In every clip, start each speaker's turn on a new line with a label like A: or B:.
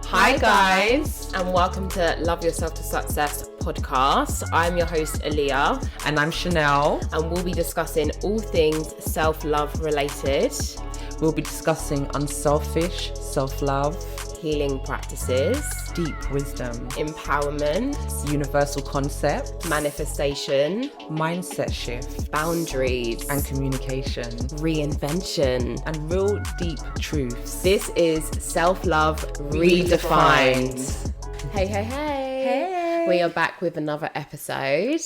A: Hi guys, and welcome to Love Yourself to Success podcast. I'm your host Aaliyah.
B: And I'm Chanel.
A: And we'll be discussing all things self-love related.
B: We'll be discussing unselfish self-love,
A: healing practices,
B: deep wisdom,
A: empowerment,
B: universal concepts,
A: manifestation,
B: mindset shift,
A: boundaries,
B: and communication,
A: reinvention,
B: and real deep truths.
A: This is Self-Love Redefined. Hey.
B: Hey.
A: We are back with another episode.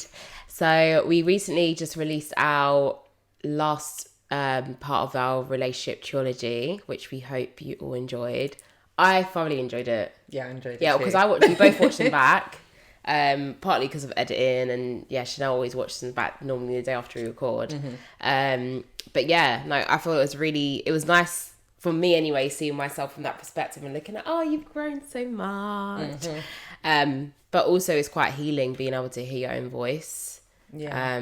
A: So we recently just released our last part of our relationship trilogy, which we hope you all enjoyed. I thoroughly enjoyed it.
B: Yeah, I enjoyed it.
A: Yeah,
B: too.
A: because we both watched them back, partly because of editing, and Chanel always watches them back normally the day after we record.
B: Mm-hmm.
A: But yeah, no, I thought it was nice for me anyway, seeing myself from that perspective and looking at, oh, you've grown so much.
B: Mm-hmm.
A: But also it's quite healing being able to hear your own voice.
B: Yeah.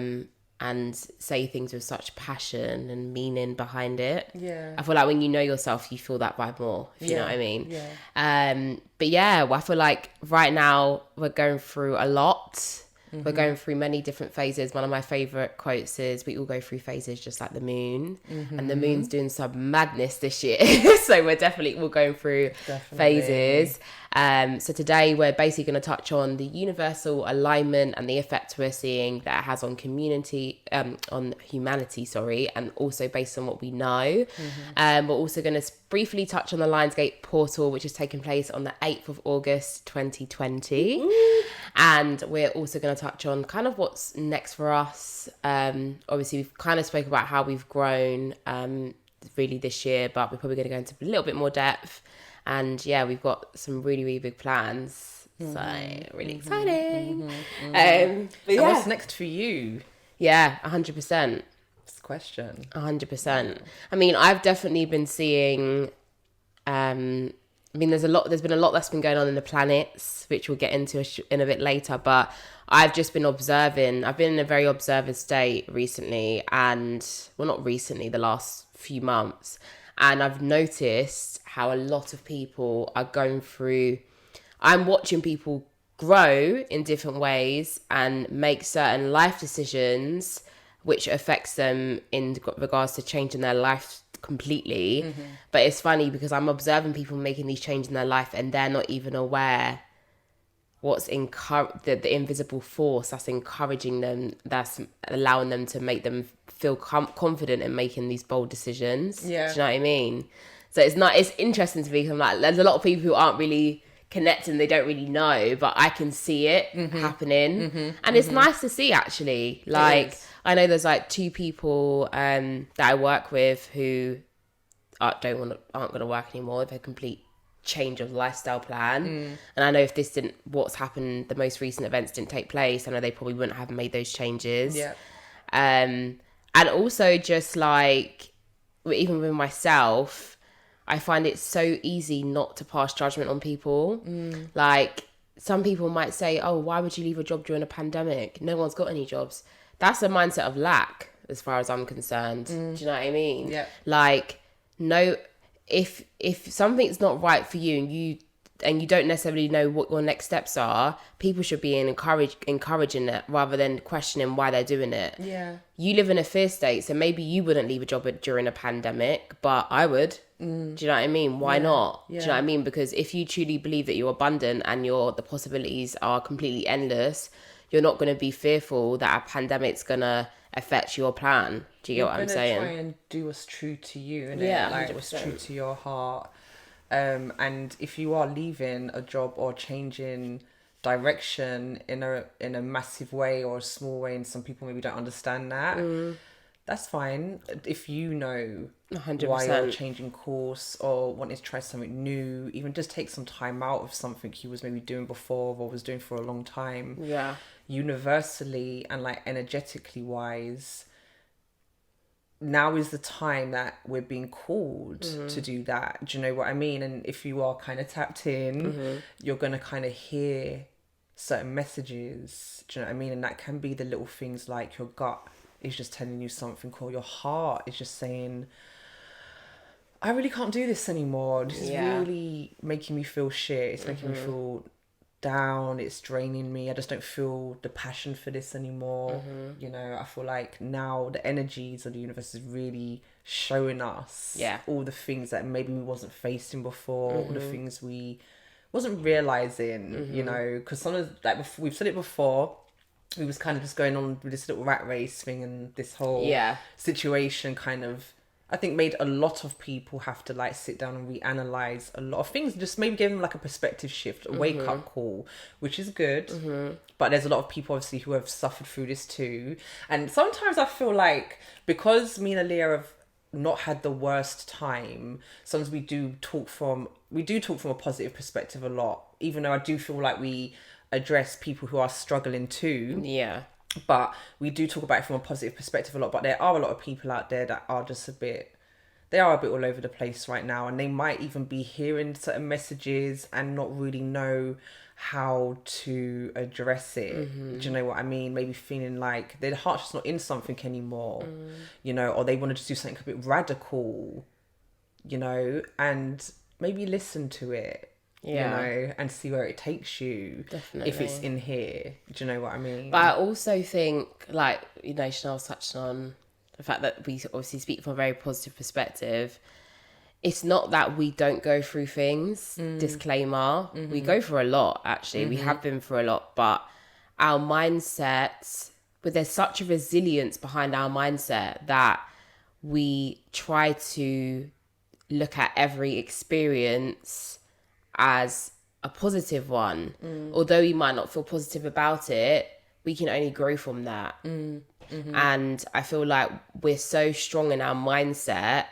A: And say things with such passion and meaning behind it.
B: Yeah.
A: I feel like when you know yourself, you feel that vibe more, if you know what I mean.
B: Yeah.
A: But yeah, I feel like right now we're going through a lot. Mm-hmm. We're going through many different phases. One of my favourite quotes is, we all go through phases just like the moon. Mm-hmm. And the moon's doing some madness this year. So we're going through phases. So today we're basically going to touch on the universal alignment and the effect we're seeing that it has on on humanity, and also based on what we know. Mm-hmm. We're also going to briefly touch on the Lionsgate portal, which is taking place on the 8th of August 2020. Ooh. And we're also going to touch on kind of what's next for us. Obviously, we've kind of spoke about how we've grown really this year, but we're probably going to go into a little bit more depth. And yeah, we've got some really, really big plans. So really exciting.
B: And what's next for you?
A: Yeah, 100%.
B: That's the question.
A: 100%. I mean, I've definitely been seeing, there's been a lot that's been going on in the planets, which we'll get into in a bit later, but I've just been observing. I've been in a very observant state recently, the last few months. And I've noticed how a lot of people are going through, I'm watching people grow in different ways and make certain life decisions, which affects them in regards to changing their life completely. Mm-hmm. But it's funny because I'm observing people making these changes in their life and they're not even aware what's the invisible force that's encouraging them, that's allowing them to make them feel confident in making these bold decisions.
B: Yeah.
A: Do you know what I mean? So it's interesting to me, because I'm like, there's a lot of people who aren't really connecting, they don't really know, but I can see it happening. And it's nice to see, actually. Like, I know there's like two people that I work with who aren't going to work anymore. They've had a complete change of lifestyle plan. And I know if what's happened, the most recent events didn't take place, I know they probably wouldn't have made those changes.
B: Yeah.
A: And also just like, even with myself, I find it so easy not to pass judgment on people. Like, some people might say, oh, why would you leave a job during a pandemic? No one's got any jobs. That's a mindset of lack, as far as I'm concerned. Do you know what I mean?
B: Yeah.
A: Like, no, if something's not right for you and you don't necessarily know what your next steps are, people should be encouraging it rather than questioning why they're doing it.
B: Yeah.
A: You live in a fear state, so maybe you wouldn't leave a job during a pandemic, but I would. Do you know what I mean? Why not?
B: Yeah.
A: Do you know what I mean? Because if you truly believe that you're abundant and the possibilities are completely endless, you're not going to be fearful that a pandemic's going to affect your plan. Do you get what I'm saying?
B: You're going to try and do what's true to you, innit?
A: Yeah,
B: like
A: 100%.
B: what's true to your heart. And if you are leaving a job or changing direction in a massive way or a small way, and some people maybe don't understand that, that's fine. If you know
A: 100%.
B: why you're changing course or wanting to try something new, even just take some time out of something you was maybe doing before or was doing for a long time.
A: Yeah.
B: Universally and like energetically wise, now is the time that we're being called to do that. Do you know what I mean? And if you are kind of tapped in, you're going to kind of hear certain messages. Do you know what I mean? And that can be the little things like your gut is just telling you something, or your heart is just saying, I really can't do this anymore. This is
A: Yeah.
B: really making me feel shit. It's making me feel down. It's draining me. I just don't feel the passion for this anymore. You know, I feel like now the energies of the universe is really showing us all the things that maybe we wasn't facing before, all the things we wasn't realizing, you know, because sometimes, like we've said it before, we was kind of just going on with this little rat race thing, and this whole situation kind of, I think, made a lot of people have to like sit down and reanalyze a lot of things, just maybe give them like a perspective shift, a wake up call, which is good. But there's a lot of people obviously who have suffered through this too. And sometimes I feel like, because me and Aaliyah have not had the worst time, sometimes we do talk from a positive perspective a lot, even though I do feel like we address people who are struggling too.
A: Yeah.
B: But we do talk about it from a positive perspective a lot. But there are a lot of people out there that are just they are a bit all over the place right now. And they might even be hearing certain messages and not really know how to address it. Do you know what I mean? Maybe feeling like their heart's just not in something anymore, you know, or they want to just do something a bit radical, you know, and maybe listen to it. You know, and see where it takes you.
A: Definitely.
B: If it's in here. Do you know what I mean?
A: But I also think, like, you know, Chanel's touched on the fact that we obviously speak from a very positive perspective. It's not that we don't go through things, disclaimer. We go through a lot, actually. We have been through a lot, but our mindset, but there's such a resilience behind our mindset that we try to look at every experience as a positive one. Although we might not feel positive about it, we can only grow from that. And I feel like we're so strong in our mindset,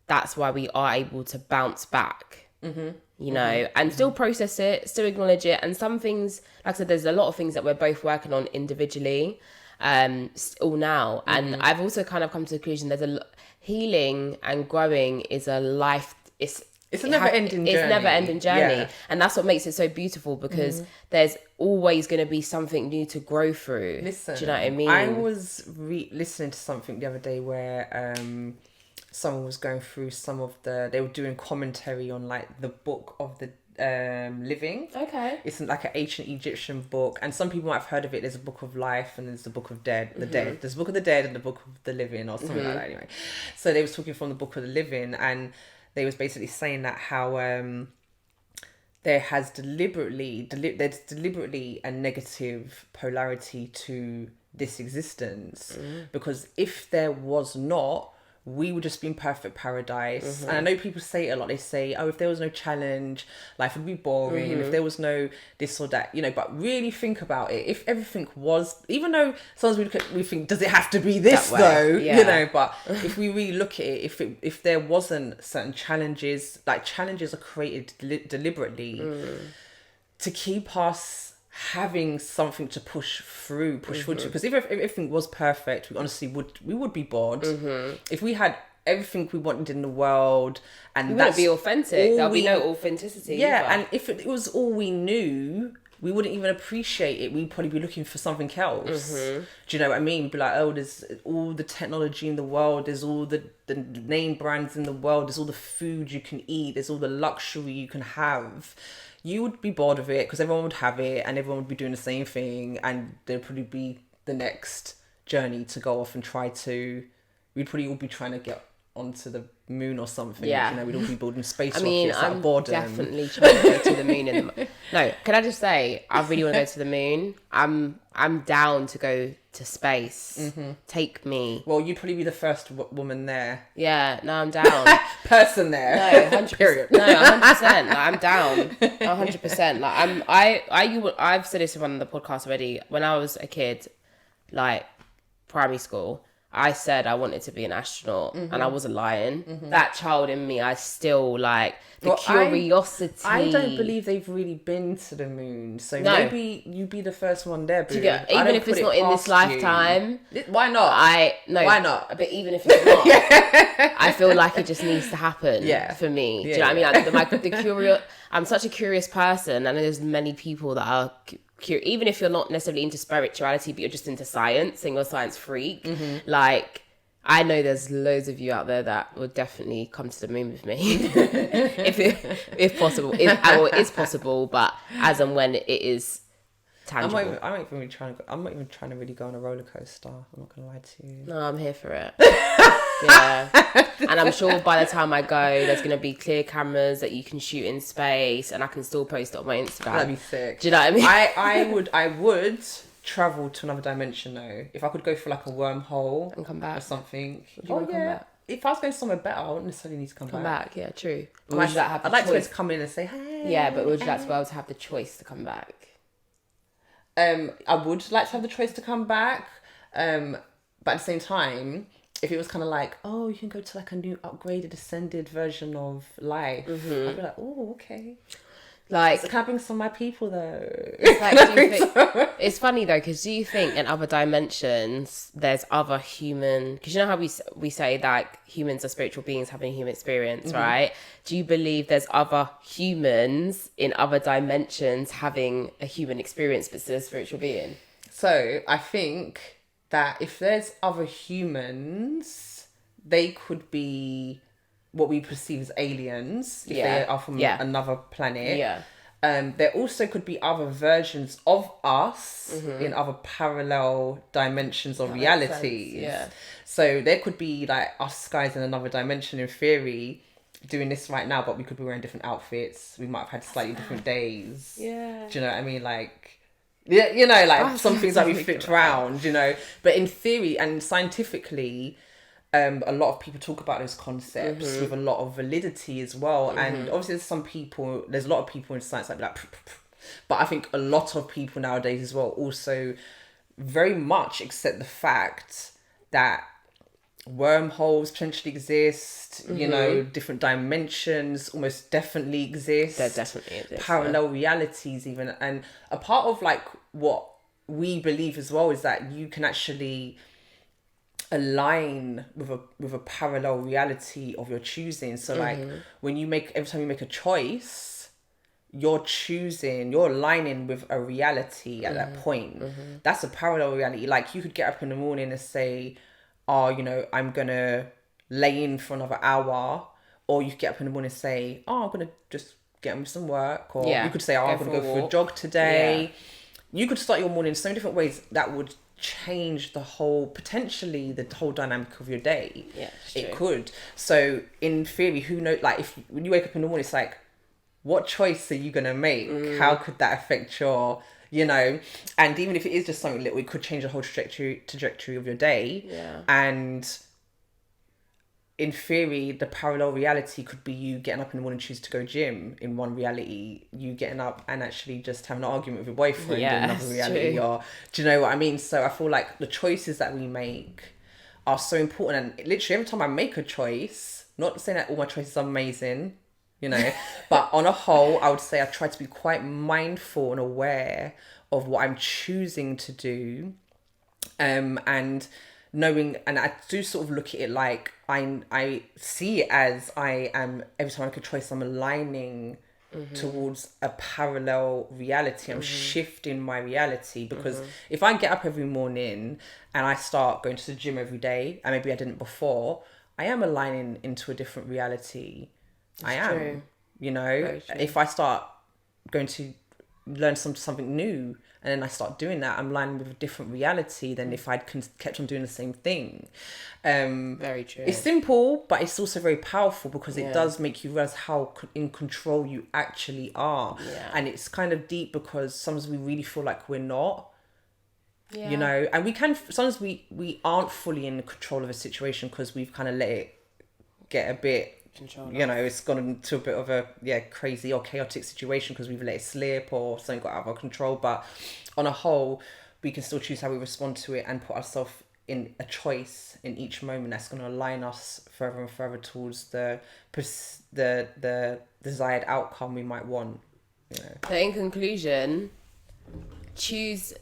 A: that's why we are able to bounce back, you know, and still process it, still acknowledge it. And some things, like I said, there's a lot of things that we're both working on individually, all now. And I've also kind of come to the conclusion there's healing and growing is a life, it's a never-ending journey. It's never-ending journey. Yeah. And that's what makes it so beautiful, because there's always going to be something new to grow through.
B: Listen,
A: do you know what I mean?
B: I was listening to something the other day where someone was going through they were doing commentary on like the book of the living.
A: Okay.
B: It's like an ancient Egyptian book, and some people might have heard of it. There's a book of life and there's the book of dead. There's a book of the dead and the book of the living, or something like that anyway. So they was talking from the book of the living, and they was basically saying that how there's deliberately a negative polarity to this existence, because if there was not, we would just be in perfect paradise. And I know people say it a lot. They say, oh, if there was no challenge, life would be boring. If there was no this or that, you know, but really think about it. If everything was, even though sometimes we think, does it have to be this though? Yeah. You know, but if we really look at it, if there wasn't certain challenges, like challenges are created deliberately to keep us having something to push forward to, because if everything was perfect, we honestly would be bored. If we had everything we wanted in the world, and
A: we wouldn't be authentic, there'll be no authenticity either.
B: And if it was all we knew, we wouldn't even appreciate it. We'd probably be looking for something else. Do you know what I mean? We'd be like, oh, there's all the technology in the world, there's all the name brands in the world, there's all the food you can eat, there's all the luxury you can have. You would be bored of it because everyone would have it and everyone would be doing the same thing, and there'd probably be the next journey to go off and we'd probably all be trying to get onto the moon or something. You know, we'd all be building space rockets out of boredom.
A: Definitely trying to go to the moon. No, can I just say, I really want to go to the moon. I'm down to go to space. Take me.
B: Well, you'd probably be the first woman there.
A: Yeah, no, I'm down.
B: Person there.
A: No, 100%. Period. No, 100%. Like, I'm down. 100%. Like I've said this in one of the podcasts already. When I was a kid, like primary school, I said I wanted to be an astronaut, and I wasn't lying. That child in me, I still like the curiosity.
B: I don't believe they've really been to the moon, so maybe you be the first one there. Boo.
A: Even if it's not in this lifetime,
B: why not? Why not?
A: But even if it's not, I feel like it just needs to happen. For me. Do you know what I mean? Like, I'm such a curious person, and there's many people that are. Even if you're not necessarily into spirituality, but you're just into science and you're a science freak, like I know there's loads of you out there that would definitely come to the moon with me, if possible. It's possible, but as and when it is tangible.
B: I'm not even trying to really go on a roller coaster. I'm not gonna lie to you.
A: No, I'm here for it. Yeah, and I'm sure by the time I go, there's gonna be clear cameras that you can shoot in space, and I can still post it on my Instagram.
B: That'd be sick.
A: Do you know what I mean?
B: I would travel to another dimension though. If I could go for like a wormhole
A: and come back
B: or something.
A: Would you want to come back?
B: If I was going somewhere better, I wouldn't necessarily need to come back.
A: Yeah, true.
B: I'd like to come in and say hey.
A: Yeah, but would you like to be able to have the choice to come back?
B: I would like to have the choice to come back, but at the same time, if it was kind of like, oh, you can go to like a new upgraded, ascended version of life, I'd be like, oh, okay.
A: Like,
B: so can I bring some of my people though?
A: It's, like, it's funny though, because do you think in other dimensions there's other human? Because you know how we say that humans are spiritual beings having a human experience, right? Do you believe there's other humans in other dimensions having a human experience but still a spiritual being?
B: So I think that if there's other humans, they could be what we perceive as aliens if they are from another planet.
A: Yeah.
B: There also could be other versions of us in other parallel dimensions or realities.
A: Yeah.
B: So there could be like us guys in another dimension in theory doing this right now, but we could be wearing different outfits. We might have had slightly different days.
A: Yeah.
B: Do you know what I mean? Like, yeah, you know, like some things that we flipped around, you know. But in theory and scientifically, a lot of people talk about those concepts with a lot of validity as well. And obviously there's a lot of people in science that be like, but I think a lot of people nowadays as well also very much accept the fact that wormholes potentially exist, you know, different dimensions almost definitely exist.
A: There definitely exist.
B: Parallel realities even. And a part of like what we believe as well is that you can actually align with a parallel reality of your choosing. So like every time you make a choice, you're aligning with a reality at that point. That's a parallel reality. Like you could get up in the morning and say, oh, you know, I'm gonna lay in for another hour, or you could get up in the morning and say, oh, I'm gonna just get on with some work, or you could say, oh, I'm gonna go for a jog today. You could start your morning in so many different ways that would change potentially the whole dynamic of your day. It could. So in theory, who knows, like when you wake up in the morning, it's like, what choice are you gonna make? How could that affect your, you know? And even if it is just something little, it could change the whole trajectory of your day. And in theory, the parallel reality could be you getting up in the morning and choose to go gym. In one reality, you getting up and actually just having an argument with your boyfriend. In another reality, or do you know what I mean? So I feel like the choices that we make are so important. And literally every time I make a choice, not saying that all my choices are amazing, you know, but on a whole, I would say I try to be quite mindful and aware of what I'm choosing to do, and knowing, and I do sort of look at it like I see it as I am, every time I make a choice, I'm aligning towards a parallel reality. I'm shifting my reality, because if I get up every morning and I start going to the gym every day, and maybe I didn't before, I am aligning into a different reality. I am, true. You know, if I start going to learn something new, and then I start doing that, I'm lining with a different reality than if I'd kept on doing the same thing.
A: Very true.
B: It's simple, but it's also very powerful, because it does make you realize how in control you actually are. And it's kind of deep, because sometimes we really feel like we're not. You know, and sometimes we aren't fully in control of a situation, because we've kind of let it get a bit, you know, it's gone into a bit of a crazy or chaotic situation because we've let it slip, or something got out of our control. But on a whole, we can still choose how we respond to it and put ourselves in a choice in each moment that's going to align us further and further towards the desired outcome we might want, you know.
A: So in conclusion, choose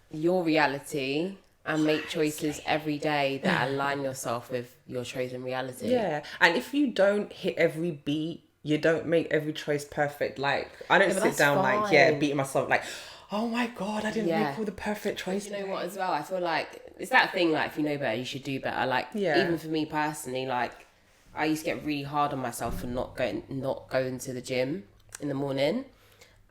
A: your reality and make choices every day that align yourself with your chosen reality.
B: Yeah, and if you don't hit every beat, you don't make every choice perfect. Like, I don't sit down fine. Like, beating myself like, oh my God, I didn't make all the perfect choices.
A: You know what, as well, I feel like it's that thing, like, if you know better, you should do better. Like, even for me personally, like, I used to get really hard on myself for not going to the gym in the morning.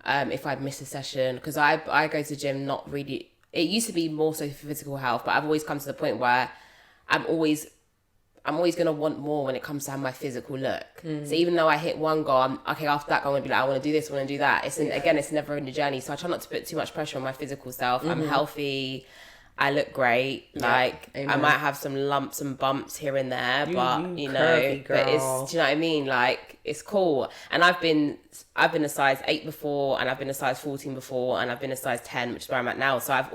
A: If I'd miss a session, because I go to the gym not really. It used to be more so for physical health, but I've always come to the point where I'm always going to want more when it comes to my physical look. So even though I hit one goal, after that goal, I'm going to be like, I want to do this, I want to do that. Again, it's never in the journey. So I try not to put too much pressure on my physical self. I'm healthy. I look great. Like, I might have some lumps and bumps here and there, but you know, but it's, do you know what I mean? Like, it's cool. And I've been a size 8 before, and I've been a size 14 before, and I've been a size 10, which is where I'm at now. So I've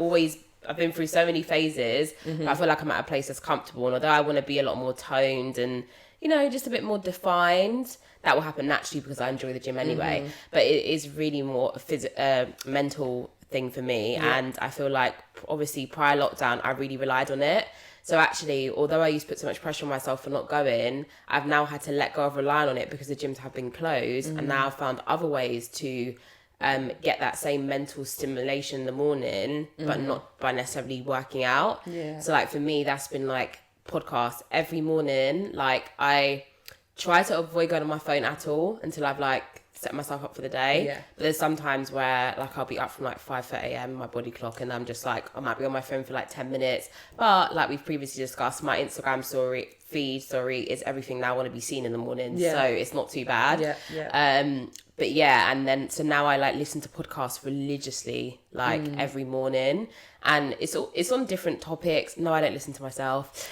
A: been through so many phases, but I feel like I'm at a place that's comfortable. And although I want to be a lot more toned and, you know, just a bit more defined, that will happen naturally because I enjoy the gym anyway. But it is really more a mental thing for me. And I feel like, obviously, prior lockdown, I really relied on it. So actually, although I used to put so much pressure on myself for not going, I've now had to let go of relying on it because the gyms have been closed. And now I've found other ways to get that same mental stimulation in the morning, but not by necessarily working out. So like, for me, that's been like podcasts every morning. Like, I try to avoid going on my phone at all until I've like set myself up for the day. But there's some times where, like, I'll be up from like 5:30 a.m. my body clock, and I'm just like, I might be on my phone for like 10 minutes. But like we've previously discussed, my Instagram feed is everything that I want to be seen in the morning. So it's not too bad. But yeah, and then so now I like listen to podcasts religiously, like every morning, and it's on different topics. No, I don't listen to myself.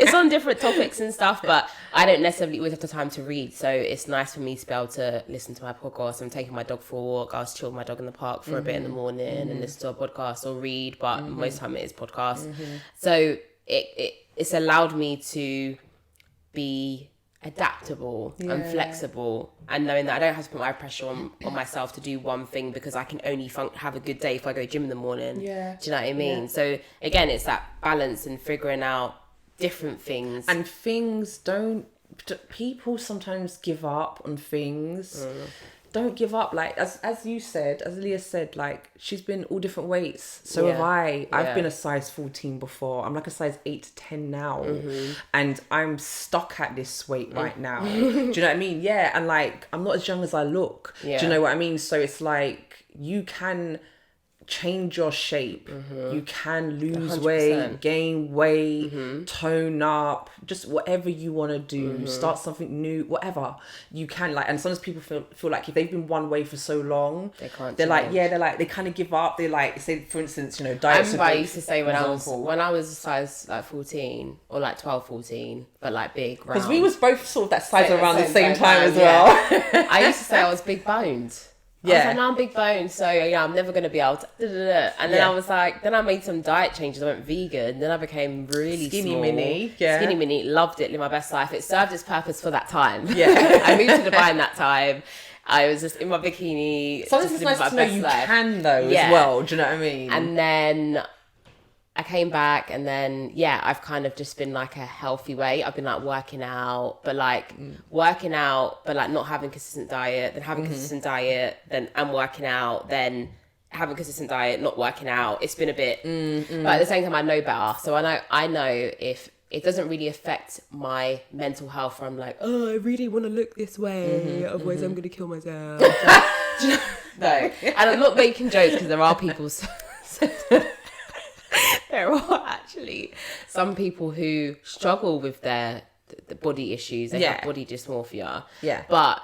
A: It's on different topics and stuff, but I don't necessarily always have the time to read. So it's nice for me to be able to listen to my podcast. I'm taking my dog for a walk. I was chill with my dog in the park for a bit in the morning and listen to a podcast or read, but most of the time it is podcast. So it's allowed me to be adaptable and flexible, and knowing that I don't have to put my pressure on myself to do one thing because I can only have a good day if I go gym in the morning. Do you know what I mean? So again, it's that balance and figuring out different things.
B: And people sometimes give up on things. Don't give up. Like, as you said, as Leah said, like, she's been all different weights. So have I. I've been a size 14 before. I'm like a size 8 to 10 now. And I'm stuck at this weight right now. Do you know what I mean? Yeah. And like, I'm not as young as I look. Do you know what I mean? So it's like, you can change your shape. You can lose 100%. Weight, gain weight, tone up, just whatever you want to do, start something new, whatever you can. Like, and sometimes people feel like if they've been one way for so long, they can't. They're change. They kind of give up. They like, say for instance, you know, diets.
A: I used to say when I was a size like 14 or like 12, 14, but like big, round.
B: Because we was both sort of that size around the same time as well.
A: I used to say I was big boned. I was like, no, I'm big boned, so yeah, I'm never going to be able to... And then I was like... Then I made some diet changes. I went vegan. Then I became really
B: skinny
A: small.
B: Mini. Yeah.
A: Skinny mini. Loved it. Lived my best life. It served its purpose for that time. Yeah. I moved to Dubai in that time. I was just in my bikini.
B: Sometimes it's nice to know you can, though, as well. Do you know what I mean?
A: And then... I came back, and then I've kind of just been like a healthy way. I've been like working out, but like not having consistent diet, then having consistent diet, then and working out, then having consistent diet, not working out. It's been a bit, but at the same time, I know better. So I know if it doesn't really affect my mental health, where I'm like, oh, I really want to look this way, otherwise I'm gonna kill myself. No, and I'm not making jokes because there are people. There are actually some people who struggle with the body issues. They have body dysmorphia. Yeah. But...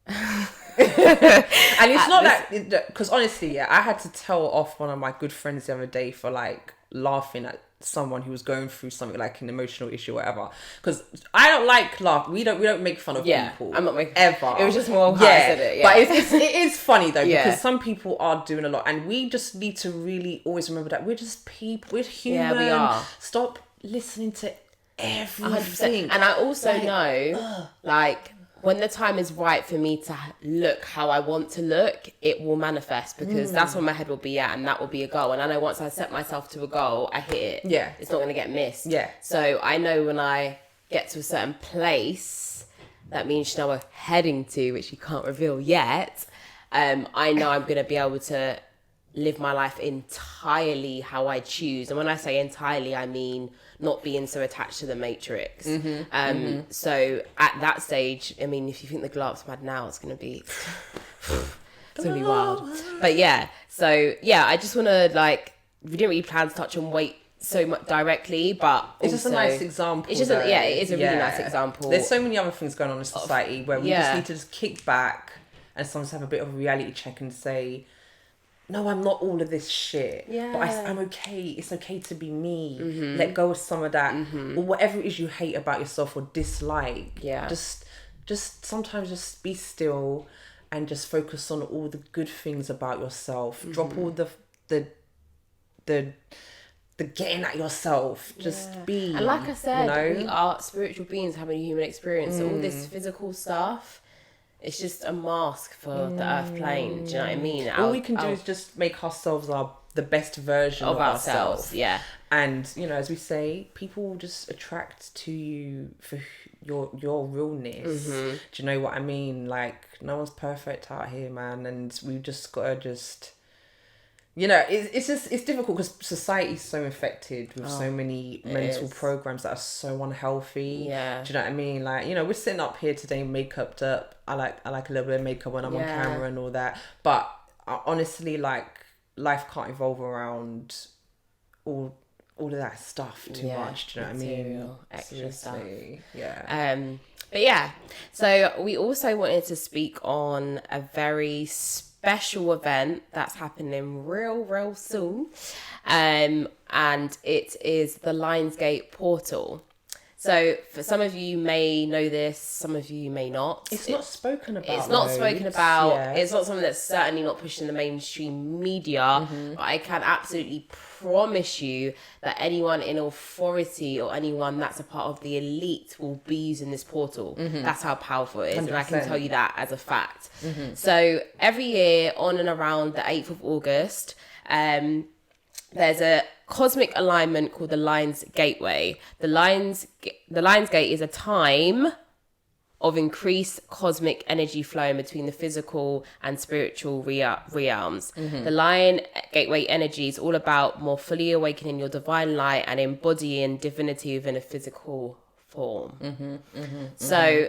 B: and it's not that... Because honestly, I had to tell off one of my good friends the other day for like laughing at someone who was going through something like an emotional issue or whatever, because I don't like laugh. We don't make fun of people.
A: I'm not making
B: ever.
A: It was just more how I said it.
B: But it is funny though, because some people are doing a lot, and we just need to really always remember that we're just people. We're human.
A: Yeah, we are.
B: Stop listening to everything.
A: 100%. And I also know, like, when the time is right for me to look how I want to look, it will manifest, because that's where my head will be at, and that will be a goal. And I know once I set myself to a goal, I hit it. Yeah. It's not going to get missed. Yeah. So I know when I get to a certain place, that means you know we're heading to, which you can't reveal yet, I know I'm going to be able to live my life entirely how I choose. And when I say entirely, I mean not being so attached to the matrix. So at that stage, I mean, if you think the glow up's mad now, it's going to be wild. But yeah, so yeah, I just want to like, we didn't really plan to touch on weight so much directly, but
B: it's just a nice example.
A: It's just it is a really nice example.
B: There's so many other things going on in society where we just need to just kick back and sometimes have a bit of a reality check and say, no, I'm not all of this shit. Yeah. But I'm okay. It's okay to be me. Let go of some of that. Or whatever it is you hate about yourself or dislike. Yeah. Just sometimes just be still and just focus on all the good things about yourself. Drop all the getting at yourself. Just be.
A: And like I said, we are spiritual beings having a human experience. So all this physical stuff, it's just a mask for the earth plane. Do you know what I mean?
B: All we can do is just make ourselves the best version of ourselves.
A: Yeah.
B: And, as we say, people just attract to you for your realness. Do you know what I mean? Like, no one's perfect out here, man. And we've just got to it's difficult because society is so infected with so many mental programs that are so unhealthy. Yeah. Do you know what I mean? Like, we're sitting up here today makeuped up. I like a little bit of makeup when I'm on camera and all that. But honestly, like, life can't evolve around all of that stuff too much. Do you know what I mean?
A: Extra stuff.
B: Yeah.
A: But yeah, so we also wanted to speak on a very special event that's happening real soon, and it is the Lionsgate portal. So for some of you may know this, some of you may not.
B: It's not spoken about.
A: It's not spoken about. Yeah. It's not something that's certainly not pushed in the mainstream media. But I can absolutely promise you that anyone in authority or anyone that's a part of the elite will be using this portal. That's how powerful it is. 100%. And I can tell you that as a fact. So every year on and around the 8th of August, there's a cosmic alignment called the Lions Gateway. The Lions Gate is a time of increased cosmic energy flow between the physical and spiritual realms. The Lion Gateway energy is all about more fully awakening your divine light and embodying divinity within a physical form. So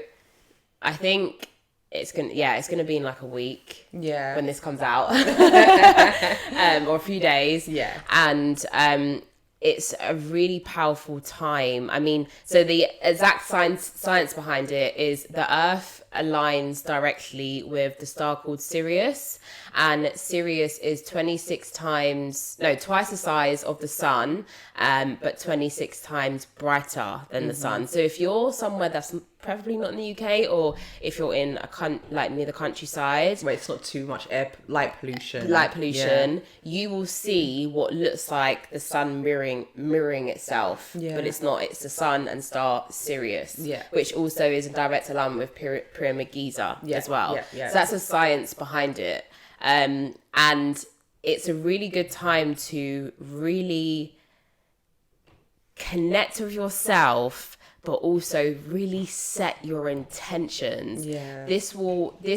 A: I think it's gonna be in like a week when this comes out. Or a few days. And it's a really powerful time. I mean, so the exact science behind it is the Earth aligns directly with the star called Sirius, and Sirius is twice the size of the sun, but 26 times brighter than the sun. So if you're somewhere that's preferably not in the UK, or if you're in like near the countryside
B: where it's not too much light pollution,
A: you will see what looks like the sun mirroring itself, but it's not. It's the sun and star Sirius, which also is in direct alignment with Pyramid Giza as well. So that's the science behind it, and it's a really good time to really connect with yourself, but also really set your intentions. This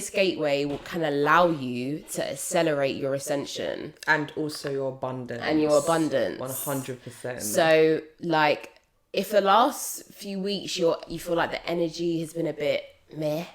A: gateway will kind of allow you to accelerate your ascension
B: and also your abundance
A: 100%. So like, if the last few weeks you feel like the energy has been a bit meh,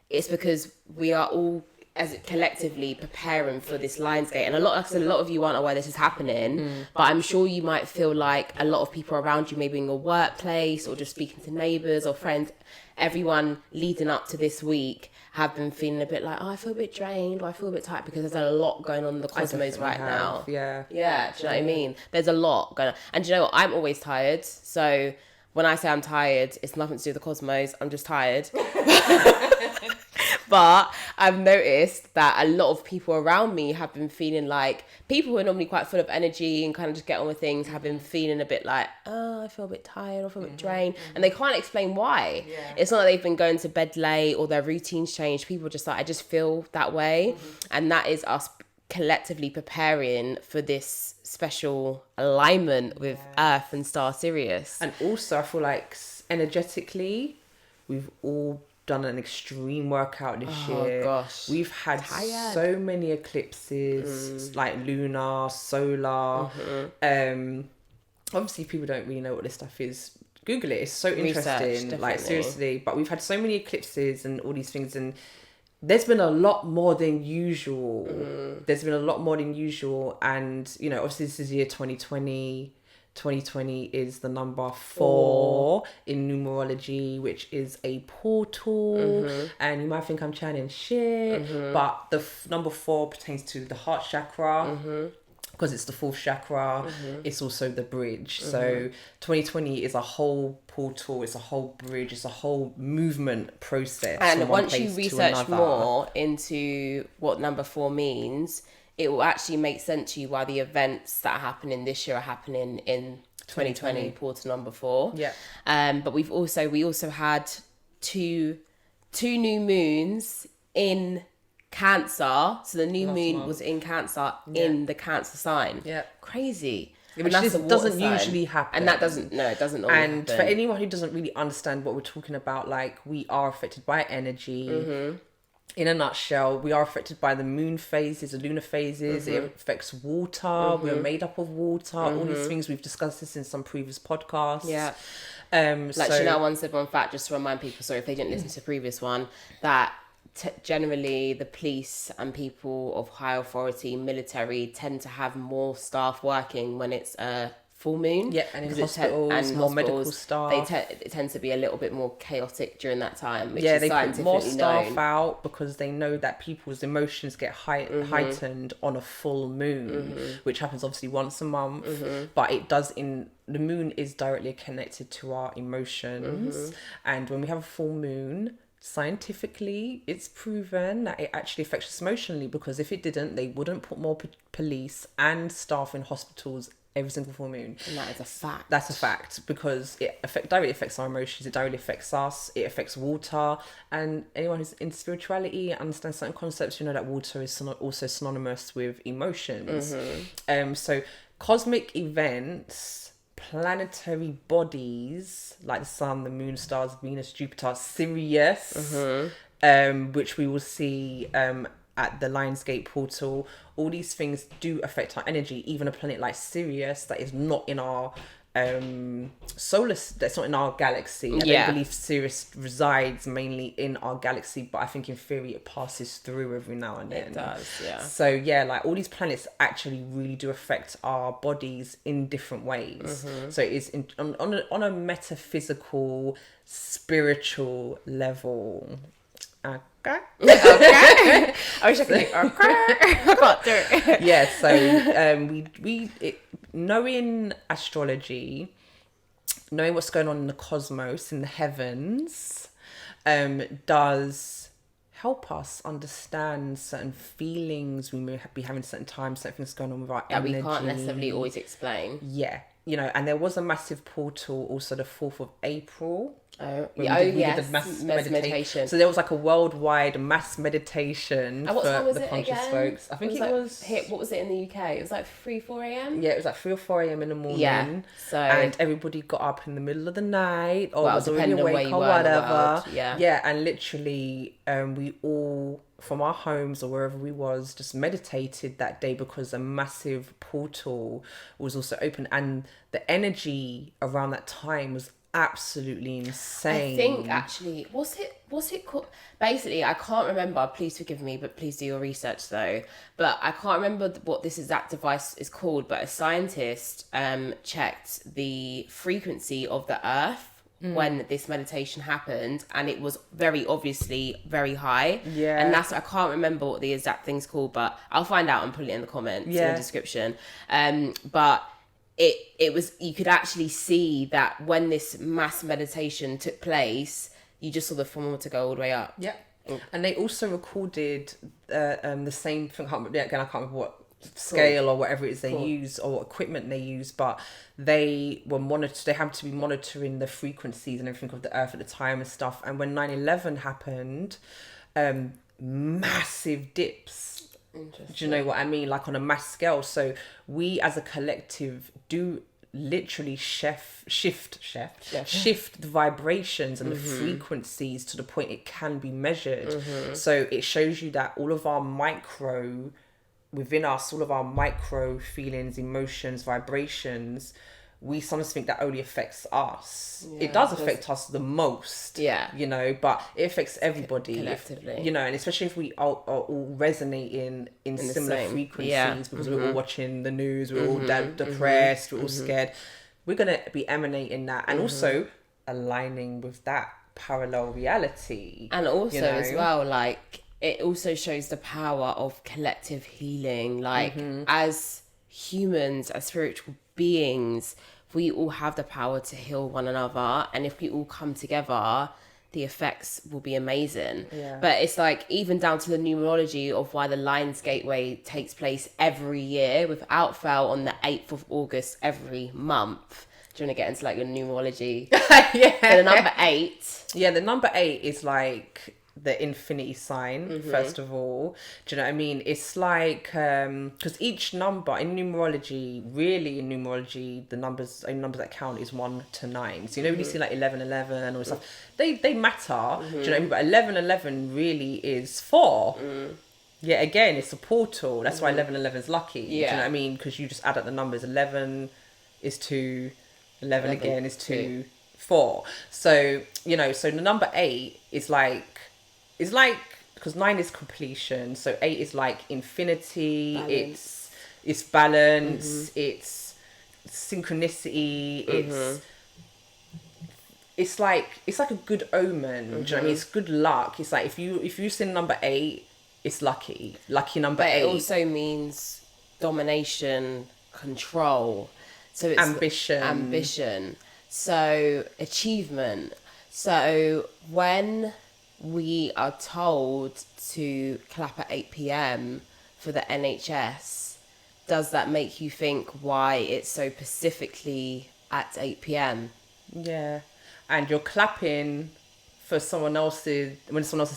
A: it's because we are all as collectively preparing for this Lionsgate. And a lot of you aren't aware this is happening, but I'm sure you might feel like a lot of people around you, maybe in your workplace or just speaking to neighbours or friends, everyone leading up to this week have been feeling a bit like, I feel a bit drained, or I feel a bit tired, because there's a lot going on in the cosmos right now.
B: Yeah.
A: Do you know what I mean? There's a lot going on. And do you know what? I'm always tired. So when I say I'm tired, it's nothing to do with the cosmos. I'm just tired. But I've noticed that a lot of people around me have been feeling like, people who are normally quite full of energy and kind of just get on with things have been feeling a bit like, I feel a bit tired, or I feel a bit drained. And they can't explain why. It's not like they've been going to bed late or their routines changed. People are just like, I just feel that way. And that is us collectively preparing for this special alignment with Earth and star Sirius.
B: And also I feel like energetically we've all done an extreme workout this year.
A: Gosh.
B: We've had so many eclipses, like lunar, solar. Obviously, people don't really know what this stuff is. Google it. It's so interesting.
A: Research,
B: like, seriously. But we've had so many eclipses and all these things, and there's been a lot more than usual. There's been a lot more than usual. And, you know, obviously this is year 2020. 2020 is the number 4 in numerology, which is a portal. And you might think I'm chatting shit, but the number 4 pertains to the heart chakra. Because it's the 4th chakra, it's also the bridge. So 2020 is a whole portal, it's a whole bridge, it's a whole movement process.
A: And once you research more into what number 4 means, it will actually make sense to you why the events that are happening this year are happening in 2020, portal number 4.
B: Yeah.
A: But we also had two new moons in Cancer. So the new moon was in Cancer, in the Cancer sign.
B: Yeah.
A: Crazy.
B: Which doesn't usually happen.
A: And it doesn't always happen.
B: For anyone who doesn't really understand what we're talking about, like, we are affected by energy. In a nutshell, we are affected by the moon phases, the lunar phases. It affects water. We're made up of water. All these things, we've discussed this in some previous podcasts.
A: Yeah. Like Chanel once said, one fact, just to remind people, sorry if they didn't listen to the previous one, that generally the police and people of high authority, military, tend to have more staff working when it's a full moon.
B: Yeah, and in hospitals, more medical staff.
A: It tends to be a little bit more chaotic during that time, which
B: they
A: is
B: put more staff
A: known.
B: out because they know that people's emotions get heightened on a full moon, which happens obviously once a month, but it does the moon is directly connected to our emotions, and when we have a full moon, scientifically it's proven that it actually affects us emotionally, because if it didn't, they wouldn't put more police and staff in hospitals every single full moon.
A: And that is a fact.
B: That's a fact, because it directly affects our emotions, it directly affects us, it affects water. And anyone who's in spirituality and understands certain concepts, you know that water is also synonymous with emotions. So cosmic events, planetary bodies like the sun, the moon, stars, Venus, Jupiter, Sirius, which we will see at the Lionsgate portal. All these things do affect our energy. Even a planet like Sirius that is not in our that's not in our galaxy. I don't believe Sirius resides mainly in our galaxy, but I think in theory it passes through every now and then.
A: It does, yeah.
B: So yeah, like all these planets actually really do affect our bodies in different ways. So it's on a metaphysical, spiritual level. Okay.
A: I wish I could do I can't do it.
B: Yeah, so knowing astrology, knowing what's going on in the cosmos, in the heavens, does help us understand certain feelings we may be having at certain times, certain things going on with our energy.
A: We can't necessarily always explain.
B: Yeah, you know, and there was a massive portal also the 4th of April.
A: Yes, mass meditation.
B: So there was like a worldwide mass meditation
A: for
B: the conscious folks. I think it was
A: what was it in the UK? It was like 3-4 a.m.
B: Yeah, it was like 3 or 4 a.m. in the morning.
A: Yeah, so
B: and everybody got up in the middle of the night or was already awake or
A: whatever.
B: Yeah, and literally we all from our homes or wherever we was just meditated that day, because a massive portal was also open, and the energy around that time was absolutely insane.
A: I think actually what's it called? Basically, I can't remember, please forgive me, but please do your research though. But I can't remember what this exact device is called, but a scientist checked the frequency of the earth when this meditation happened, and it was very obviously very high. Yeah. And I can't remember what the exact thing's called, but I'll find out and put it in the comments in the description. But it was, you could actually see that when this mass meditation took place, you just saw the thermometer go all the way up.
B: Yeah. And they also recorded the same thing. I can't remember what scale or whatever it is they use or what equipment they use, but they were they had to be monitoring the frequencies and everything of the earth at the time and stuff. And when 9/11 happened, massive dips. Do you know what I mean? Like on a mass scale. So we as a collective do literally shift the vibrations and the frequencies to the point it can be measured. So it shows you that all of our micro within us, all of our micro feelings, emotions, vibrations, we sometimes think that only affects us. It does affect us the most, you know, but it affects everybody
A: collectively,
B: you know, and especially if we are all resonating in similar frequencies, because we're all watching the news, we're all depressed, we're all scared, we're gonna be emanating that, and also aligning with that parallel reality.
A: And also,
B: you know?
A: as well, like, it also shows the power of collective healing. Like, as humans, as spiritual beings, we all have the power to heal one another, and if we all come together, the effects will be amazing. But it's like, even down to the numerology of why the Lions Gateway takes place every year without fail on the 8th of August every month. Do you want to get into like your numerology? And the number 8.
B: The number 8 is like the infinity sign, first of all. Do you know what I mean? It's like, because each number in numerology, the numbers that count is 1 to 9. So you know when you see like 11 and all this stuff, they matter. Do you know what I mean? But 11 really is 4. Yeah, again, it's a portal. That's why 11 is lucky. Do you know what I mean? Because you just add up the numbers. 11 is 2, 11 again is 2, 4. So, you know, so the number 8 is like, because 9 is completion, so 8 is like infinity, it's balance, it's synchronicity, it's like a good omen. Do you know what I mean? It's good luck. It's like if you see number 8, it's lucky number 8.
A: But it also means domination, control, so it's ambition, so achievement. So when we are told to clap at 8 p.m. for the NHS, does that make you think why it's so specifically at 8 p.m?
B: Yeah, and you're clapping for when someone else is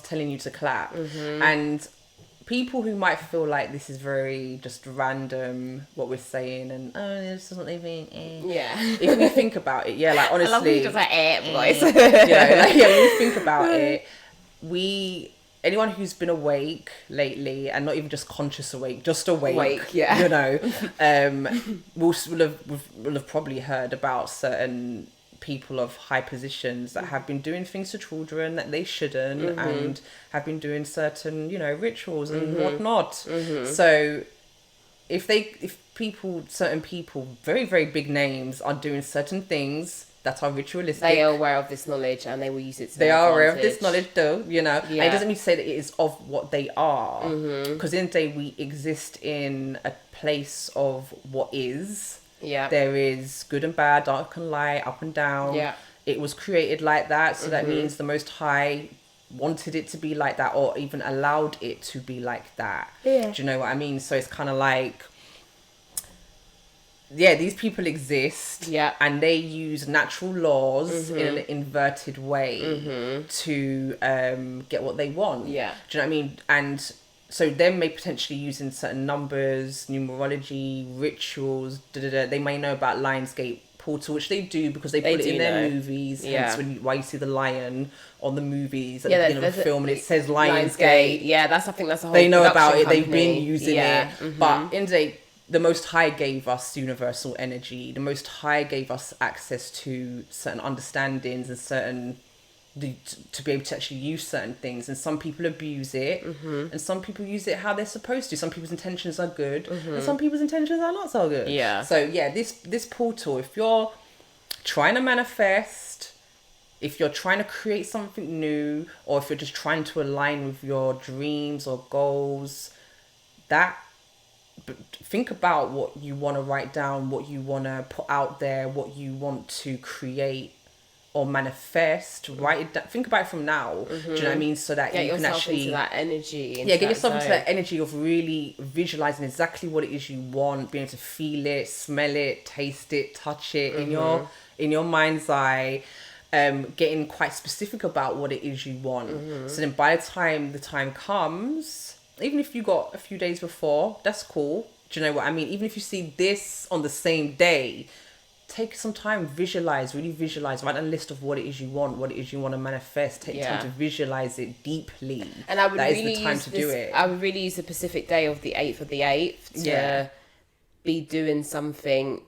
B: telling you to clap. And people who might feel like this is very just random, what we're saying, and this doesn't even if we think about it, like honestly, I love you just like boys. When we think about it, anyone who's been awake lately, and not even just conscious awake, just awake, you know, will have probably heard about certain people of high positions that have been doing things to children that they shouldn't, and have been doing certain, you know, rituals and whatnot. So if certain people, very, very big names, are doing certain things that are ritualistic,
A: they are aware of this knowledge and they will use it to
B: they
A: their
B: are aware of
A: advantage.
B: this knowledge though, you know. And it doesn't mean to say that it is of what they are, because in the day we exist in a place of what is. There is good and bad, dark and light, up and down. It was created like that, so that means the Most High wanted it to be like that, or even allowed it to be like that. Do you know what I mean? So it's kind of like, these people exist, and they use natural laws in an inverted way to get what they want. Do you know what I mean? And so them may potentially using certain numbers, numerology, rituals, they may know about Lionsgate portal, which they do because they put it in their movies. Hence why you see the lion on the movies at the beginning of the film, and it says Lionsgate.
A: I think that's a whole
B: they know about it.
A: company.
B: They've been using it. But in the day, the Most High gave us universal energy. The Most High gave us access to certain understandings and certain, to be able to actually use certain things. And some people abuse it, and some people use it how they're supposed to. Some people's intentions are good, and some people's intentions are not so good. So this portal, if you're trying to manifest, if you're trying to create something new, or if you're just trying to align with your dreams or goals, think about what you want to write down, what you want to put out there, what you want to create or manifest. Write it down. Think about it from now. Do you know what I mean? So that you can actually
A: into that energy.
B: Get yourself into that energy of really visualizing exactly what it is you want, being able to feel it, smell it, taste it, touch it in your mind's eye. Getting quite specific about what it is you want. So then by the time comes, even if you got a few days before, that's cool. Do you know what I mean? Even if you see this on the same day, take some time, really visualize, write a list of what it is you want, what it is you want to manifest. Take time to visualize it deeply.
A: And I would
B: that
A: really
B: is the time
A: use
B: to
A: this,
B: do it.
A: I would really use the Pacific day of the 8th of the 8th to be doing something,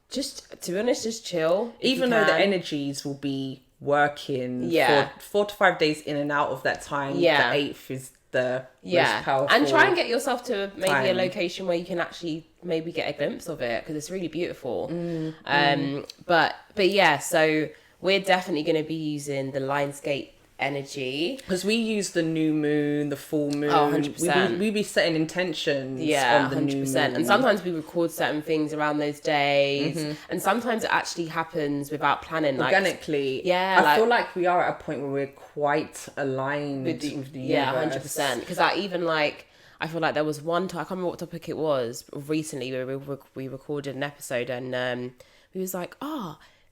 A: just, to be honest, just chill.
B: Even though the energies will be working for 4 to 5 days in and out of that time, the 8th is the most powerful. And
A: try and get yourself to maybe a location where you can actually maybe get a glimpse of it, because it's really beautiful. But yeah, so we're definitely going to be using the Lionsgate energy,
B: because we use the new moon, the full moon.
A: 100%.
B: We be setting intentions on the 100%. New moon.
A: And sometimes we record certain things around those days, and sometimes it actually happens without planning,
B: organically. I feel like we are at a point where we're quite aligned with the universe.
A: 100%. Because I feel like there was one time, I can't remember what topic it was, recently where we recorded an episode, and we was like,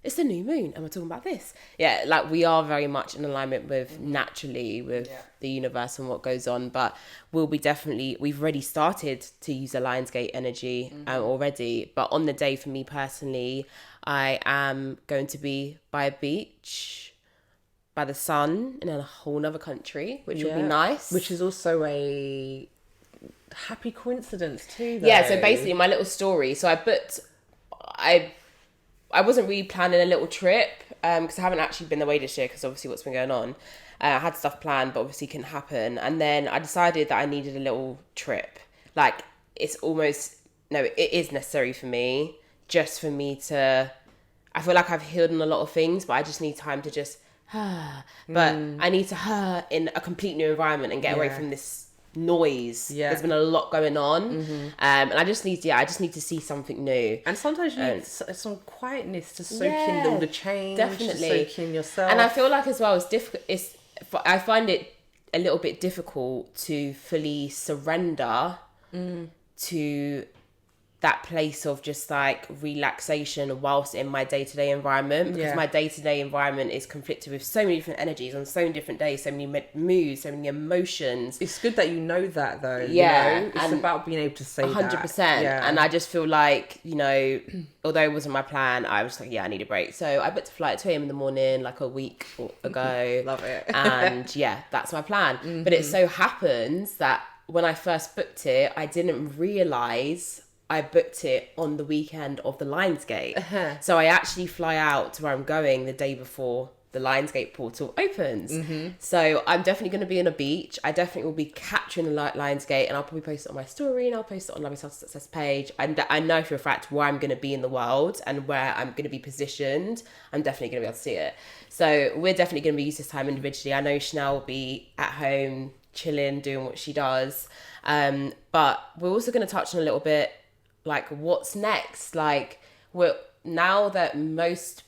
A: it's the new moon and we're talking about this. Yeah, like we are very much in alignment with naturally with the universe and what goes on. But we've already started to use the Lionsgate energy already. But on the day, for me personally, I am going to be by a beach, by the sun, in a whole nother country, which will be nice.
B: Which is also a happy coincidence too, though.
A: Yeah, so basically my little story. So I wasn't really planning a little trip because I haven't actually been away this year because obviously what's been going on. I had stuff planned, but obviously couldn't happen. And then I decided that I needed a little trip. Like, it is necessary for me, just for me to... I feel like I've healed on a lot of things, but I just need time to just... But I need to in a complete new environment and get away from this noise. There's been a lot going on, and I just need to see something new.
B: And sometimes you need some quietness to soak in all the change,
A: definitely
B: to soak in yourself.
A: And I feel like as well, it's difficult. I find it a little bit difficult to fully surrender to that place of just like relaxation whilst in my day-to-day environment, because my day-to-day environment is conflicted with so many different energies on so many different days, so many moods, so many emotions.
B: It's good that you know that, though. It's about being able to say
A: 100%. And I just feel like, although it wasn't my plan, I was like, I need a break. So I booked a flight at 2 a.m. in the morning like a week ago.
B: Love it.
A: And that's my plan. But it so happens that when I first booked it, I didn't realise I booked it on the weekend of the Lionsgate. So I actually fly out to where I'm going the day before the Lionsgate portal opens. So I'm definitely going to be on a beach. I definitely will be capturing the Lionsgate, and I'll probably post it on my story, and I'll post it on my Self Success page. And I know for a fact where I'm going to be in the world and where I'm going to be positioned. I'm definitely going to be able to see it. So we're definitely going to be using this time individually. I know Chanel will be at home chilling, doing what she does. But we're also going to touch on a little bit like what's next. Like, now that most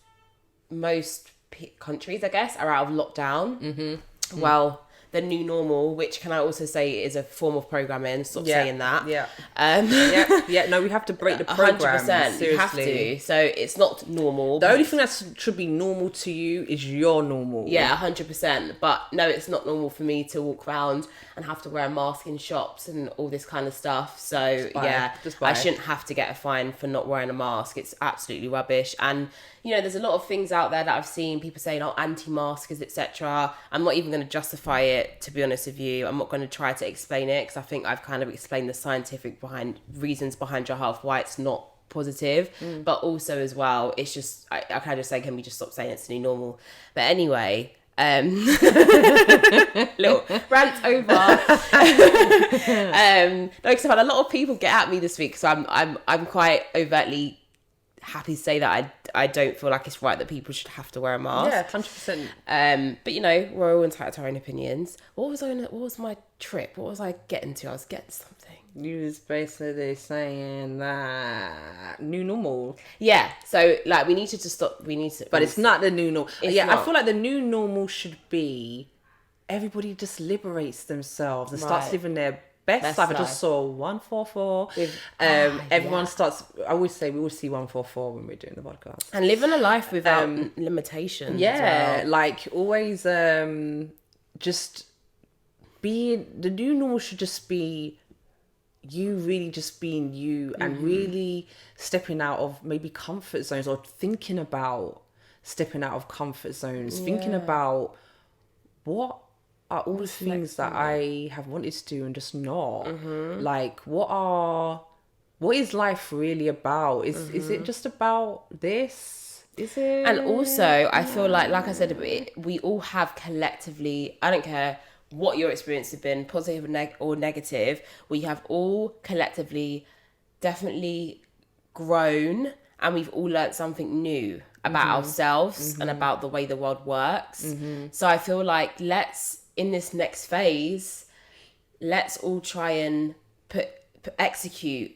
A: countries, I guess, are out of lockdown, well, the new normal, which can I also say is a form of programming, stop saying that.
B: No, we have to break the program.
A: 100%,
B: seriously.
A: you have to. So it's not normal.
B: The only thing that should be normal to you is your normal.
A: 100%. But no, it's not normal for me to walk around and have to wear a mask in shops and all this kind of stuff. So I shouldn't have to get a fine for not wearing a mask. It's absolutely rubbish. And there's a lot of things out there that I've seen people saying, anti-maskers, etc. I'm not even going to justify it, to be honest with you. I'm not going to try to explain it, because I think I've kind of explained the scientific reasons behind your health, why it's not positive. But also as well, it's just, I kind of just say, can we just stop saying it's the new normal? But anyway, little rant over. Because I've had a lot of people get at me this week, so I'm quite overtly happy to say that I don't feel like it's right that people should have to wear a mask.
B: 100%.
A: But we're all entitled to our own opinions. What was my trip? What was I getting to? I was getting something.
B: You was basically saying that new normal.
A: Yeah. So we need to just stop.
B: But it's not the new normal.
A: Not.
B: I feel like the new normal should be everybody just liberates themselves and starts living their best life. I just saw 144. Everyone starts. I always say we always see 144 when we're doing the podcast.
A: And living a life without limitations.
B: Yeah, like always. Just be the new normal should just be you really just being you and really stepping out of maybe comfort zones, or thinking about stepping out of comfort zones, thinking about what are all the things that I have wanted to do and just not. Like, what is life really about? Is it just about this? Is it?
A: And also, I feel like I said, we all have collectively, I don't care what your experience has been, positive or negative, we have all collectively definitely grown, and we've all learned something new about ourselves and about the way the world works. So I feel like in this next phase, let's all try and execute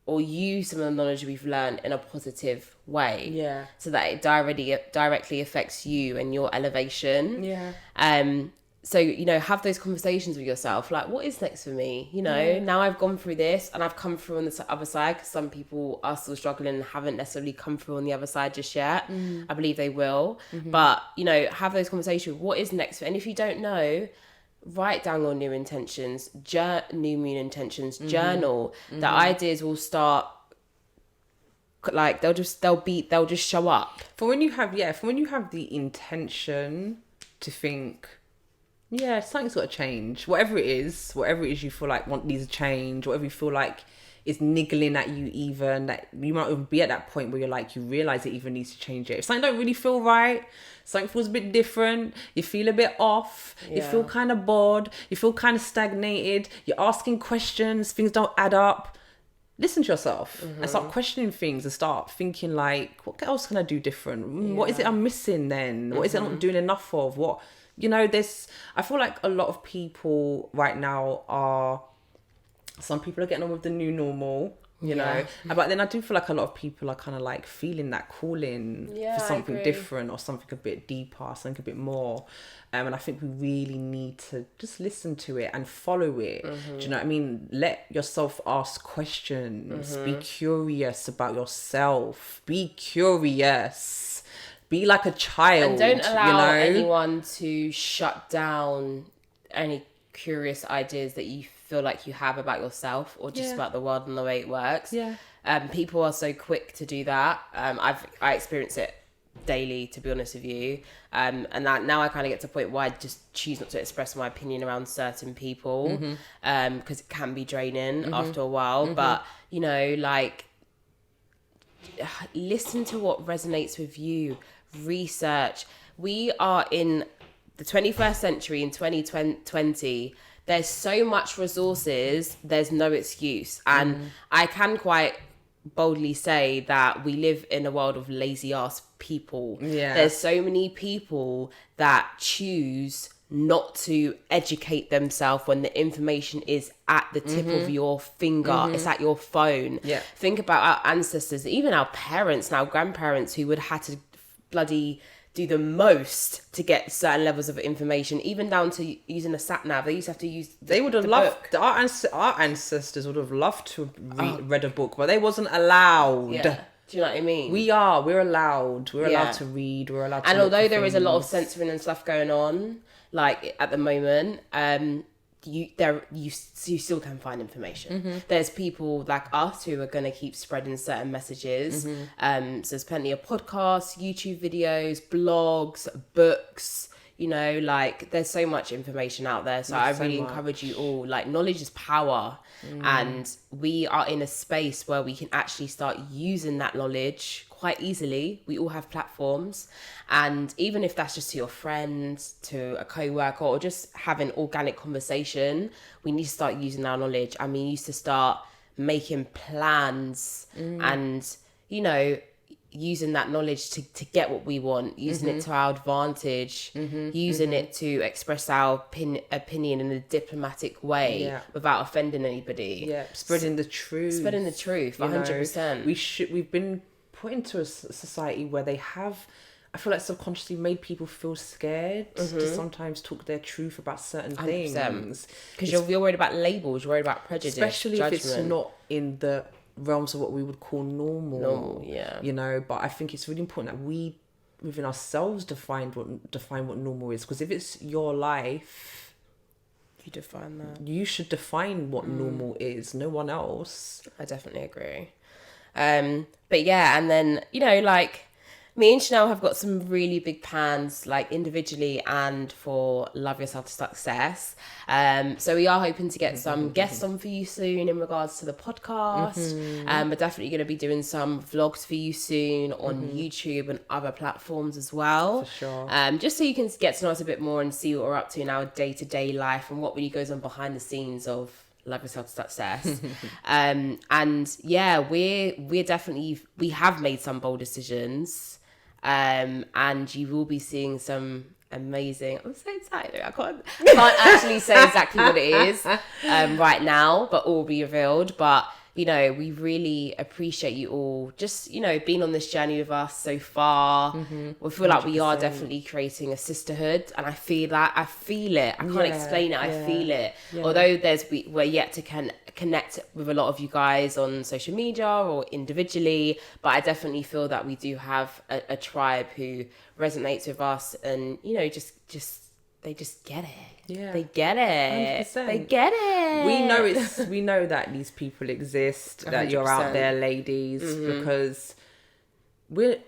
A: or use some of the knowledge we've learned in a positive way.
B: Yeah.
A: So that it directly affects you and your elevation.
B: Yeah.
A: So, you know, have those conversations with yourself. Like, what is next for me? You know, now I've gone through this and I've come through on the other side, because some people are still struggling and haven't necessarily come through on the other side just yet. I believe they will. But, you know, have those conversations. What is next? And if you don't know, write down your new intentions, new moon intentions, journal. The ideas will start, like, they'll just show up.
B: For when you have the intention to think, yeah, something's got to change. Whatever it is you feel like needs to change, whatever you feel like is niggling at you, even that you might even be at that point where you're like, you realize it even needs to change it. If something don't really feel right, something feels a bit different, you feel a bit off, you feel kind of bored, you feel kind of stagnated, you're asking questions, things don't add up. Listen to yourself and start questioning things and start thinking like, what else can I do different? What is it I'm missing then? What is it I'm not doing enough of? What, you know, I feel like a lot of people right now some people are getting on with the new normal, you know, but then I do feel like a lot of people are kind of like feeling that calling for something different or something a bit deeper, something a bit more. And I think we really need to just listen to it and follow it. Do you know what I mean? Let yourself ask questions. Be curious about yourself. Be curious. Be like a child.
A: And don't allow anyone to shut down any curious ideas that you feel like you have about yourself or just about the world and the way it works. People are so quick to do that. I experience it daily, to be honest with you, and that now I kind of get to a point where I just choose not to express my opinion around certain people, because it can be draining after a while. But, you know, like, listen to what resonates with you. Research. We are in the 21st century, in 2020. There's so much resources, there's no excuse. And I can quite boldly say that we live in a world of lazy ass people. There's so many people that choose not to educate themselves when the information is at the tip of your finger. It's at your phone. Think about our ancestors, even our parents and our grandparents, who would have had to bloody do the most to get certain levels of information, even down to using a sat nav. They used to have to use
B: they would have loved our ancestors would have loved to read a book, but they wasn't allowed.
A: Do you know what I mean?
B: We're allowed to read, we're allowed to,
A: and although there is a lot of censoring and stuff going on, like at the moment, you still can find information. There's people like us who are going to keep spreading certain messages. So there's plenty of podcasts, YouTube videos, blogs, books, you know, like there's so much information out there. So I really encourage you all, like, knowledge is power. And we are in a space where we can actually start using that knowledge quite easily. We all have platforms, and even if that's just to your friends, to a co-worker, or just having organic conversation, we need to start using our knowledge. I mean, we used to start making plans and, you know, using that knowledge to get what we want, using it to our advantage, using it to express our opinion in a diplomatic way without offending anybody.
B: Spreading the truth.
A: 100%.
B: We've been put into a society where they have, I feel like, subconsciously made people feel scared to sometimes talk their truth about certain 100%. Things.
A: Because you're worried about labels, you're worried about prejudice,
B: especially
A: judgment.
B: if it's not in the realms of what we would call normal. You know, but I think it's really important that we within ourselves define what normal is, because if it's your life,
A: You define that.
B: You should define what normal is, no one else.
A: I definitely agree. But yeah, and then, you know, like, me and Chanel have got some really big plans, like individually and for Love Yourself to Success. So we are hoping to get some guests on for you soon in regards to the podcast. We're definitely going to be doing some vlogs for you soon on YouTube and other platforms as well.
B: For sure.
A: Just so you can get to know us a bit more and see what we're up to in our day-to-day life and what really goes on behind the scenes of Love Yourself to Success. And yeah, we're definitely, we have made some bold decisions. And you will be seeing some amazing, I'm so excited, I can't actually say exactly what it is right now, but all will be revealed. But you know, we really appreciate you all just, you know, being on this journey with us so far. We feel like we are definitely creating a sisterhood, and I feel that, I feel it, I can't explain it, I feel it. Although we're yet to connect with a lot of you guys on social media or individually, but I definitely feel that we do have a tribe who resonates with us, and you know, just they just get it.
B: Yeah,
A: they get it.
B: 100%.
A: They get it.
B: We know that these people exist, that you're out there, ladies, because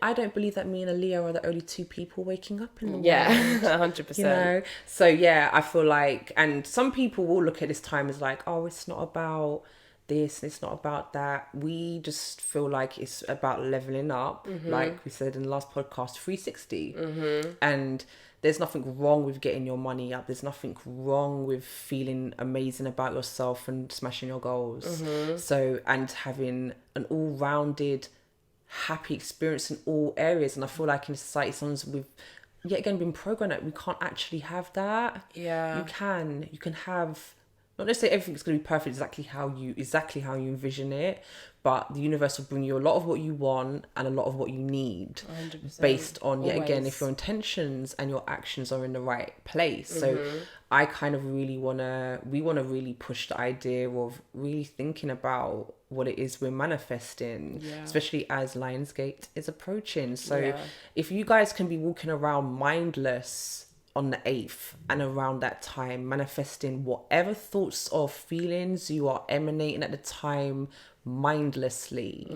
B: I don't believe that me and Aaliyah are the only two people waking up in the world.
A: Yeah, 100%.
B: You know, so yeah, I feel like, and some people will look at this time as like, oh, it's not about this, it's not about that. We just feel like it's about leveling up, like we said in the last podcast, 360. And there's nothing wrong with getting your money up. There's nothing wrong with feeling amazing about yourself and smashing your goals. So, and having an all-rounded, happy experience in all areas. And I feel like in society, sometimes we've yet again been programmed that we can't actually have that.
A: Yeah.
B: You can have, not necessarily everything's going to be perfect exactly how you envision it, but the universe will bring you a lot of what you want and a lot of what you need
A: 100%.
B: based on, yet again,
A: Always.
B: if your intentions and your actions are in the right place. So I kind of really we want to really push the idea of really thinking about what it is we're manifesting, especially as Lionsgate is approaching. So if you guys can be walking around mindless on the 8th and around that time, manifesting whatever thoughts or feelings you are emanating at the time mindlessly,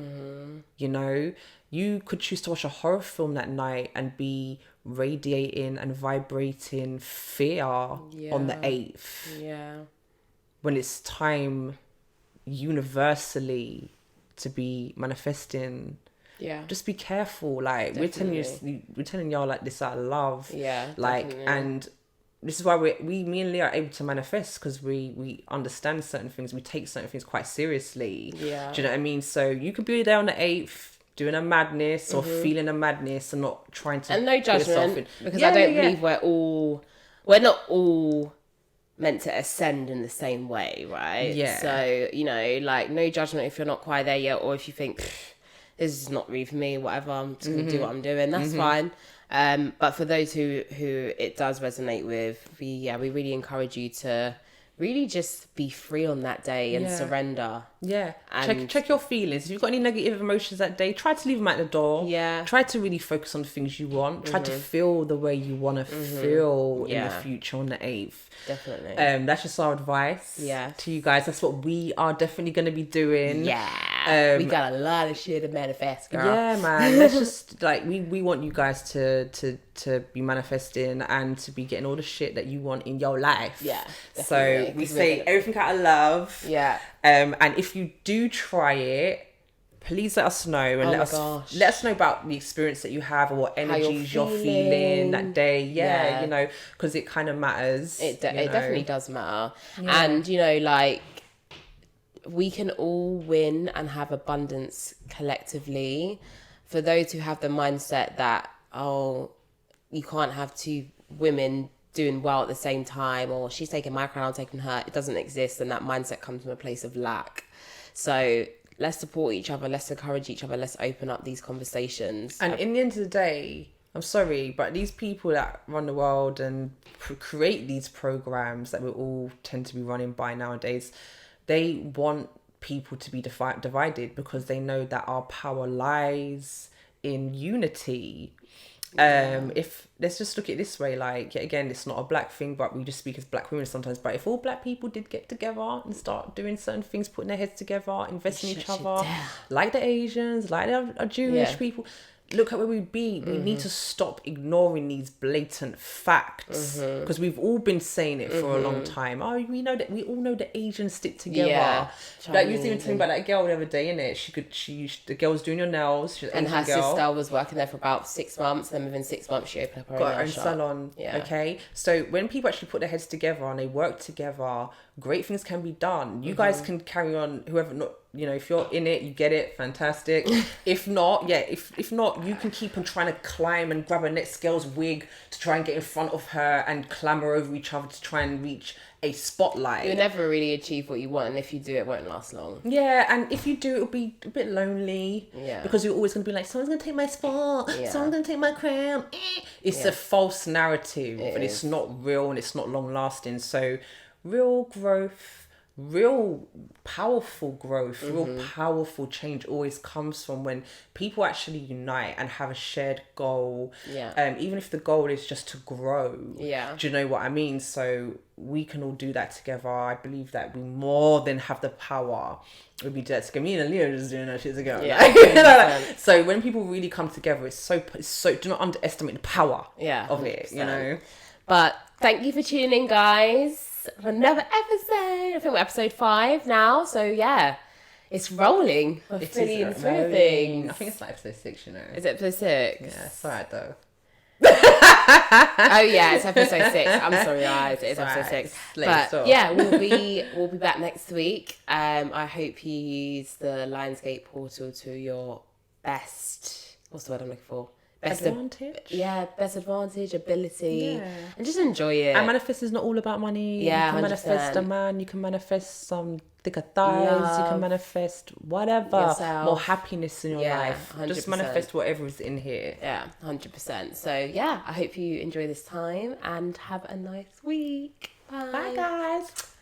B: you know, you could choose to watch a horror film that night and be radiating and vibrating fear on the 8th, when it's time universally to be manifesting. Just be careful. Like, we're telling y'all like this out of love. Like, definitely. And this is why me and Leah are able to manifest, because we understand certain things. We take certain things quite seriously. Do you know what I mean? So you could be there on the 8th doing a madness or feeling a madness and not trying to,
A: and no judgment, because I don't believe we're not all meant to ascend in the same way, right? So, you know, like, no judgment if you're not quite there yet, or if you think this is not really for me, whatever, I'm just gonna do what I'm doing, that's fine. But for those who it does resonate with, we really encourage you to really just be free on that day and surrender. And
B: check your feelings. If you've got any negative emotions that day, try to leave them at the door. Try to really focus on the things you want. Try to feel the way you want to feel in the future on the 8th.
A: Definitely.
B: That's just our advice to you guys. That's what we are definitely going to be doing.
A: We got a lot of shit to manifest, girl.
B: Yeah, man. Let's just, like, we want you guys to be manifesting and to be getting all the shit that you want in your life. So we say everything out of love. And if you do try it, please let us know, and let us know about the experience that you have, or what energies you're feeling that day. You know, because it kind of matters.
A: It definitely does matter. And, you know, like, we can all win and have abundance collectively. For those who have the mindset that, oh, you can't have two women doing well at the same time, or she's taking my crown, I'm taking her, it doesn't exist, and that mindset comes from a place of lack. So let's support each other, let's encourage each other, let's open up these conversations. And
B: in the end of the day, I'm sorry, but these people that run the world and create these programs that we all tend to be running by nowadays, they want people to be divided, because they know that our power lies in unity. If let's just look at it this way, like, yet again, it's not a black thing, but we just speak as black women sometimes. But if all black people did get together and start doing certain things, putting their heads together, investing in each other, like the Asians, like the Jewish people, look at where we'd be. We need to stop ignoring these blatant facts, because we've all been saying it for a long time. Oh, we all know the Asians stick together.
A: Yeah,
B: like, you was even telling me about that girl the other day, innit? The girl was doing your nails, she's an
A: and
B: Asian
A: her
B: girl.
A: sister was working there for about 6 months, and then within 6 months she opened up her
B: Got her own
A: shop.
B: salon.
A: Yeah.
B: Okay, so when people actually put their heads together and they work together, great things can be done. You guys can carry on. Whoever, not, if you're in it, you get it, fantastic. If not, if not, you can keep on trying to climb and grab a next girl's wig to try and get in front of her and clamber over each other to try and reach a spotlight.
A: You'll never really achieve what you want, and if you do, it won't last long.
B: Yeah, and if you do, it'll be a bit lonely.
A: Yeah.
B: Because you're always going to be like, someone's going to take my spot.
A: Yeah.
B: Someone's going to take my crown. It's a false narrative, and it's not real, and it's not long lasting. So real growth, real powerful growth, real powerful change always comes from when people actually unite and have a shared goal. Even if the goal is just to grow. Do you know what I mean? So we can all do that together. I believe that we more than have the power. We do that together. Me and Leo are just doing that shit together. So when people really come together, it's so do not underestimate the power of it,
A: 100%. But thank you for tuning in, guys, for another episode. I think we're episode 5 now, so it's rolling. We're fully in through things.
B: I think it's like episode 6,
A: Is it episode 6?
B: Yeah, it's alright though.
A: Oh yeah, it's episode 6. I'm sorry, guys, it's episode 6. But we'll be back next week. I hope you use the Lionsgate portal to your best. What's the word I'm looking for? Best
B: advantage?
A: Best advantage, ability, and just enjoy it.
B: And manifest is not all about money.
A: Yeah,
B: you can
A: 100%.
B: manifest a man, you can manifest some thicker thighs,
A: Love.
B: you can manifest whatever,
A: Yourself.
B: more happiness in your life.
A: 100%.
B: Just manifest whatever is in here.
A: 100%. So I hope you enjoy this time and have a nice week. Bye
B: Bye guys.